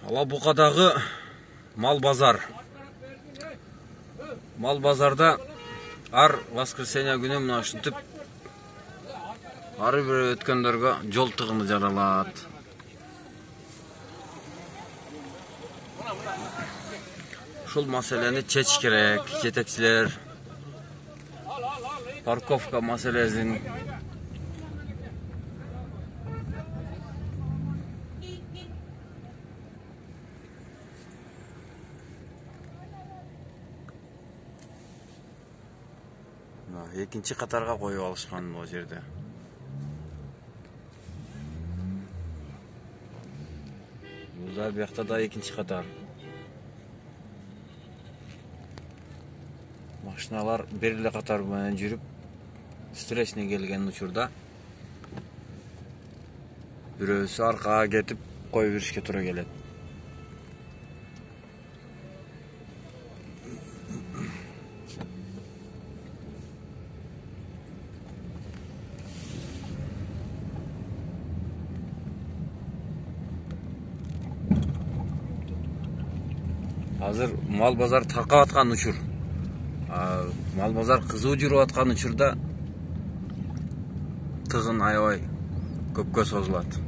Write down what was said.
Алабукадагы мал базар. Мал базарда ар воскресенье күнү мына ушинтип ары бир өткөндөргө жол тыгыны жаралат. Ушул маселени чечиш керек. Жетекчилер парковка маселесин экинчи катарга коюп алышкан бул жерде. Бул биякта да экинчи катар. Машиналар бир эле катар менен жүрүп, встречный келген учурда бирөөсү аркага кетип коюп беришке туура келет. Азыр мал базар таркап аткан учур. Мал базар кызуу жүрүп аткан учурда тыгын аябай көпкө созулат.